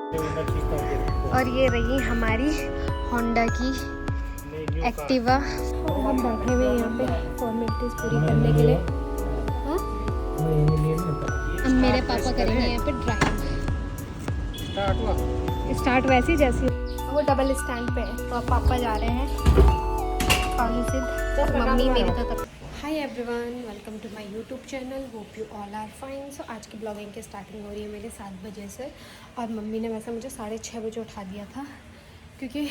और ये रही हमारी होंडा की एक्टिवा। हम बैठे हुए यहाँ पे फॉर्मेलिटीज पूरी करने के लिए। हाँ? अब मेरे पापा करेंगे यहाँ पे ड्राइव। स्टार्ट वैसे ही जैसे वो डबल स्टैंड पे है, तो अब पापा जा रहे हैं पानी से। मम्मी मेरी तो hi everyone, welcome to my YouTube channel. Hope you all are fine. So आज की ब्लॉगिंग की स्टार्टिंग हो रही है मेरे 7 बजे से, और मम्मी ने वैसे मुझे 6:30 बजे उठा दिया था, क्योंकि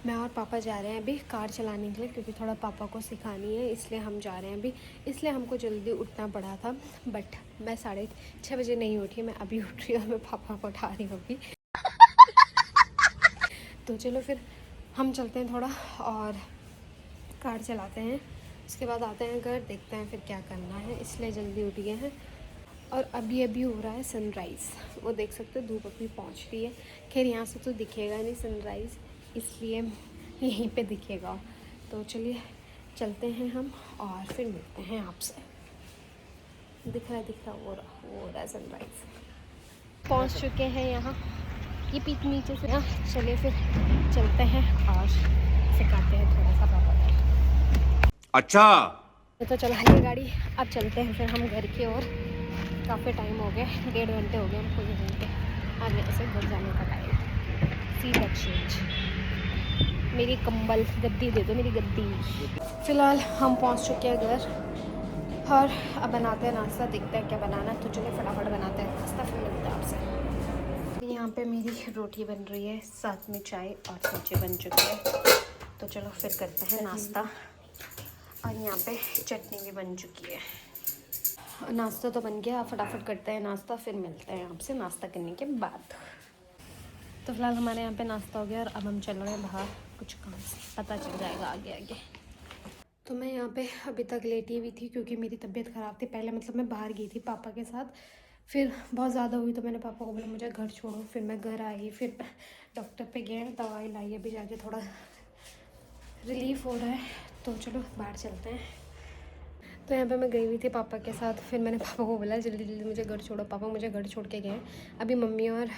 मैं और पापा जा रहे हैं अभी कार चलाने के लिए, क्योंकि थोड़ा पापा को सिखानी है, इसलिए हम जा रहे हैं अभी। इसलिए हमको जल्दी उठना पड़ा था, बट मैं 6:30 बजे नहीं उठी, मैं अभी उठ रही हूँ और मैं पापा को उठा रही हूँ अभी। तो चलो फिर हम चलते हैं थोड़ा और कार चलाते हैं, उसके बाद आते हैं घर, देखते हैं फिर क्या करना है, इसलिए जल्दी उठ गए हैं। और अभी अभी हो रहा है सनराइज़, वो देख सकते हो, धूप अभी पहुँच रही है। खैर यहाँ से तो दिखेगा नहीं सनराइज़, इसलिए यहीं पे दिखेगा। तो चलिए चलते हैं हम और फिर मिलते हैं आपसे। दिख रहा वो रहा है सनराइज़। पहुँच चुके हैं यहाँ, ये पीक नीचे से ना। चलिए फिर चलते हैं और सिखाते हैं थोड़ा सा पापा का। अच्छा तो चला है गाड़ी, अब चलते हैं फिर हम घर की ओर। काफ़ी टाइम हो गया, 1.5 घंटे हो गए हमको यहीं पे। अब यहाँ से घर जाने का टाइम। सीट एक्सचेंज, मेरी कंबल गद्दी दे दो, मेरी गद्दी। फ़िलहाल हम पहुँच चुके हैं घर और अब बनाते हैं नाश्ता, देखते हैं क्या बनाना। तो चलिए फटाफट बनाते हैं नाश्ता, फिर मिलते हैं आपसे। यहाँ पे मेरी रोटी बन रही है, साथ में चाय और सब्जी बन चुकी है। तो चलो फिर करते हैं नाश्ता। और यहाँ पे चटनी भी बन चुकी है। नाश्ता तो बन गया, फटाफट करते हैं नाश्ता, फिर मिलते हैं आपसे नाश्ता करने के बाद। तो फिलहाल हमारे यहाँ पे नाश्ता हो गया और अब हम चल रहे हैं बाहर, कुछ काम से, पता चल जाएगा आगे आगे। तो मैं यहाँ पे अभी तक लेटी हुई थी, क्योंकि मेरी तबीयत ख़राब थी पहले। मतलब मैं बाहर गई थी पापा के साथ, फिर बहुत ज़्यादा हुई तो मैंने पापा को बोला मुझे घर छोड़ो। फिर मैं घर आई, फिर डॉक्टर पे गए, दवाई लाई, अभी जाके थोड़ा रिलीफ हो रहा है। तो चलो बाहर चलते हैं। तो यहाँ पे मैं गई हुई थी पापा के साथ, फिर मैंने पापा को बोला जल्दी जल्दी मुझे घर छोड़ो। पापा मुझे घर छोड़ के गए। अभी मम्मी और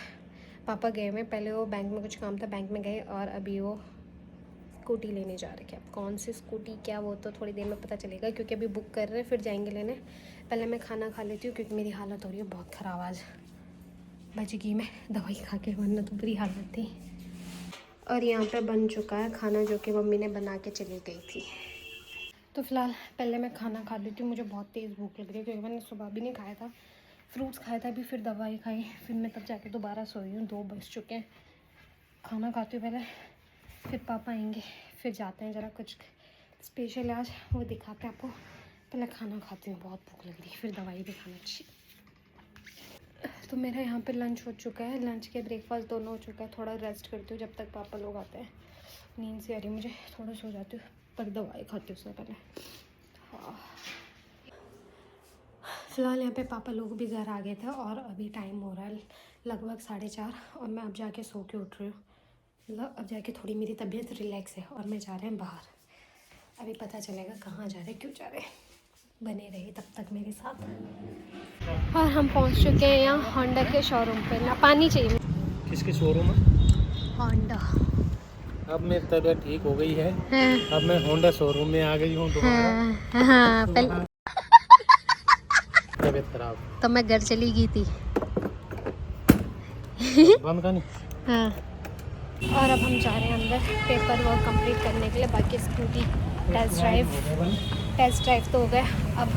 पापा गए हुए, पहले वो बैंक में कुछ काम था, बैंक में गए, और अभी वो स्कूटी लेने जा रहे हैं। अब कौन सी स्कूटी क्या, वो तो थोड़ी देर में पता चलेगा, क्योंकि अभी बुक कर रहे हैं, फिर जाएंगे लेने। पहले मैं खाना खा लेती हूँ, क्योंकि मेरी हालत हो रही है बहुत ख़राब। आज बच गई मैं दवाई खा के, वरना तो बुरी हालत थी। और यहाँ पे बन चुका है खाना, जो कि मम्मी ने बना के चली गई थी। तो फिलहाल पहले मैं खाना खा लेती हूँ, मुझे बहुत तेज़ भूख लग रही है, क्योंकि मैंने सुबह भी नहीं खाया था, फ्रूट्स खाया था अभी, फिर दवाई खाई, फिर मैं तब जाके दोबारा सोई हूँ। 2 बज चुके हैं। खाना खाती हूँ पहले, फिर पापा आएंगे, फिर जाते हैं ज़रा कुछ स्पेशल आज वो दिखाते हैं आपको। पहले खाना खाती हूँ, बहुत भूख लग रही है, फिर दवाई भी खाना चाहिए। तो मेरा यहाँ पे लंच हो चुका है, लंच के ब्रेकफास्ट दोनों हो चुका है। थोड़ा रेस्ट करती हूँ जब तक पापा लोग आते हैं। नींद से आ रही मुझे, थोड़ा सो जाती हूँ, पर दवाई खाती हूँ उससे पहले। हाँ, फ़िलहाल यहाँ पे पापा लोग भी घर आ गए थे, और अभी टाइम हो रहा है लगभग 4:30, और मैं अब जाके सो के उठ रही हूँ। मतलब अब जाके थोड़ी मेरी तबीयत रिलैक्स है, और मैं जा रहे हैं बाहर। अभी पता चलेगा कहाँ जा रहे, क्यों जा रहे। बने रहिए तब तक मेरे साथ। और हम पहुँच चुके हैं यहाँ होंडा के शोरूम पे। ना पानी चाहिए। किसके शोरूम है? होंडा। अब मेरी तबीयत ठीक हो गई है। हाँ। अब मैं होंडा शोरूम में आ गई हूँ दोबारा। हाँ, हाँ, पहले तबीयत खराब तो मैं घर चली गई थी। बंद का नहीं। हाँ। और अब हम जा रहे हैं अंदर पेपर वर्क कंप्लीट करने के लिए। बाकी स्कूटी टेस्ट ड्राइव तो हो गया, अब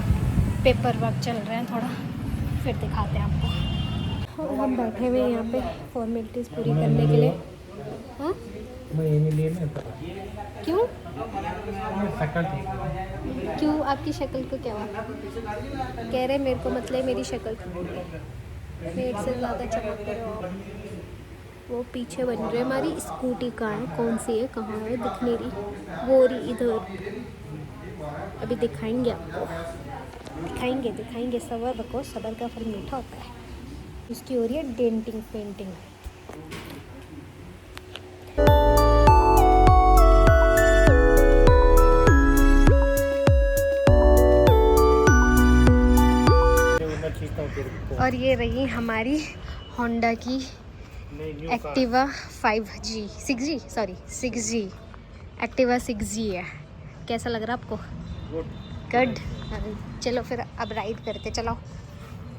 पेपर वर्क चल रहे हैं थोड़ा, फिर दिखाते हैं आपको। और हम बैठे हुए हैं यहाँ पे फॉर्मेलिटीज़ पूरी करने के लिए। हाँ, क्यों क्यों आपकी शक्ल को क्या हुआ? कह रहे मेरे को मतलब मेरी शक्ल पेट से ज़्यादा चमक रहे हो आप। वो पीछे बन रही है हमारी स्कूटी। कहाँ है, कौन सी है, कहाँ है, दिख नहीं रही। वो रही इधर, अभी दिखाएंगे आपको, दिखाएंगे। सबर रखो, सबर का फल मीठा होता है। इसकी हो रही है डेंटिंग पेंटिंग। और ये रही हमारी होंडा की नहीं, new car. Activa 5G 6G sorry 6G Activa 6G है। कैसा लग रहा है आपको? गुड। चलो फिर अब राइड करते, चलो।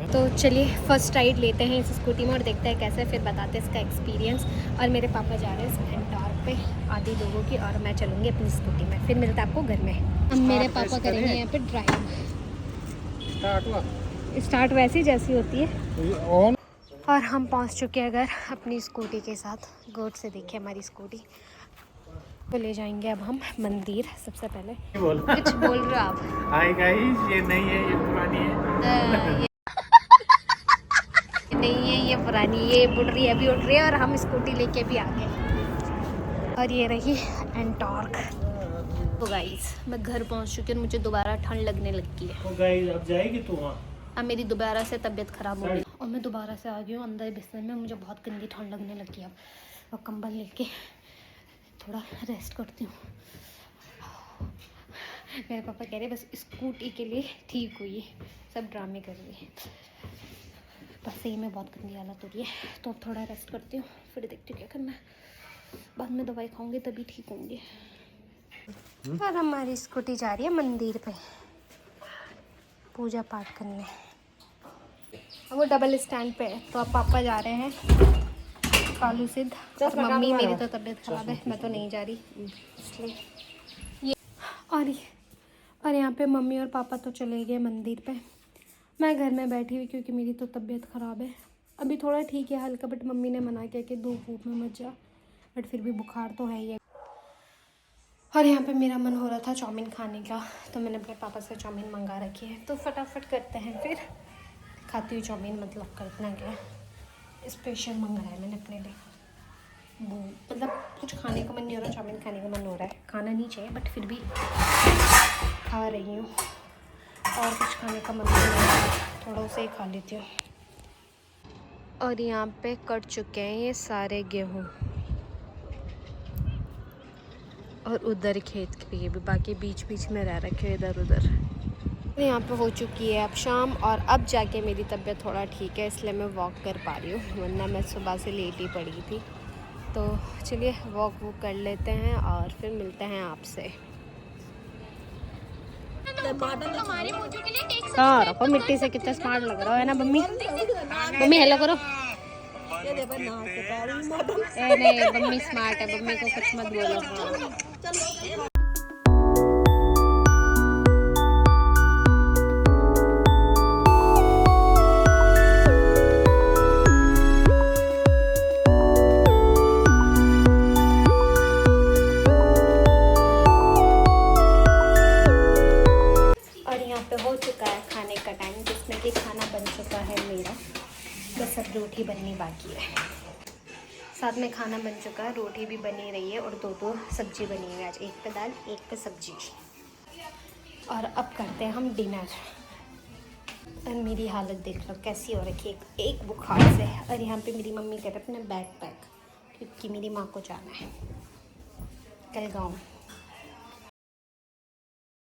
तो चलिए फर्स्ट राइड लेते हैं इस स्कूटी में और देखते हैं कैसे, फिर बताते हैं इसका एक्सपीरियंस। और मेरे पापा जा रहे हैं एंटॉर्क पे आधी लोगों की, और मैं चलूँगी अपनी स्कूटी में। फिर मिलता है आपको घर में। अब मेरे पापा करेंगे यहाँ पे ड्राइव। स्टार्ट हुआ? स्टार्ट वैसी जैसी होती है। ऑन। और हम पहुँच चुके हैं घर अपनी स्कूटी के साथ। गोड से देखिए हमारी स्कूटी को ले जाएंगे अब हम मंदिर। सबसे पहले कुछ बोल रहे हो आप? हाय गाइस, ये नहीं है, ये पुरानी है। ये नहीं है, ये पुरानी, ये बुढ़ रही है, अभी उठ रही है, और हम स्कूटी लेके भी आ गए। और ये रही एंटॉर्क। तो गाइस मैं घर पहुंच चुकी हूँ, मुझे दोबारा ठंड लगने लगी है। तो गाइस अब जाएगी तू वहाँ? अब मेरी दोबारा से तबीयत ख़राब हो गई और मैं दोबारा से आ गई हूँ अंदर बिस्तर में। मुझे बहुत गंदी ठंड लगने लगी है अब। और कंबल लेके थोड़ा रेस्ट करती हूँ। मेरे पापा कह रहे बस स्कूटी के लिए ठीक हुई, सब ड्रामे कर रही है। बस सही में बहुत गंदी हालत हो रही है, तो अब थोड़ा रेस्ट करती हूँ, फिर देखती हूँ क्या करना है। बाद में दवाई खाऊंगी तभी ठीक होंगी। और हमारी स्कूटी जा रही है मंदिर पे पूजा पाठ करने। वो डबल स्टैंड पे है, तो अब पापा जा रहे हैं कालू सिद्ध, और मम्मी, मेरी तो तबीयत ख़राब है, मैं तो नहीं जा रही इसलिए ये। और यहाँ पे मम्मी और पापा तो चले गए मंदिर पे। मैं घर में बैठी हुई क्योंकि मेरी तो तबीयत ख़राब है। अभी थोड़ा ठीक है हल्का, बट मम्मी ने मना किया कि धूप वूप में मत जा, बट फिर भी बुखार तो है ही है। और यहाँ पे मेरा मन हो रहा था चाउमीन खाने का, तो मैंने अपने पापा से चाउमीन मंगा रखी है। तो फटाफट करते हैं, फिर खाती हुई चाउमीन, मतलब करना क्या, स्पेशल मंगाया है मैंने अपने लिए। वो मतलब कुछ खाने का मन नहीं हो रहा, चाउमीन खाने का मन हो रहा है। खाना नहीं चाहिए बट फिर भी खा रही हूँ, और कुछ खाने का मन नहीं हो रहा, थोड़ा उसे ही खा लेती हूँ। और यहाँ पे कट चुके हैं ये सारे गेहूँ, और उधर खेत के लिए भी बाकी बीच बीच में रह रखे इधर उधर। यहाँ पे हो चुकी है अब शाम, और अब जाके मेरी तबीयत थोड़ा ठीक है, इसलिए मैं वॉक कर पा रही हूँ, वरना मैं सुबह से लेट ही पड़ी थी। तो चलिए वॉक कर लेते हैं और फिर मिलते हैं आपसे। हाँ रखो, मिट्टी से कितना स्मार्ट लग रहा है ना मम्मी। मम्मी हेलो करो। नहीं मम्मी स्मार्ट है, मम्मी को कुछ मत बोलो। हो चुका है खाने का टाइम, जिसमें कि खाना बन चुका है मेरा, बस अब रोटी बननी बाकी है। साथ में खाना बन चुका है, रोटी भी बनी रही है, और दो सब्जी बनी है आज, एक पे दाल एक पे सब्जी। और अब करते हैं हम डिनर। और मेरी हालत देख लो कैसी हो रखी है, एक बुखार से। और यहाँ पे मेरी मम्मी कर रहे अपना बैग पैक, क्योंकि मेरी माँ को जाना है कल गाँव।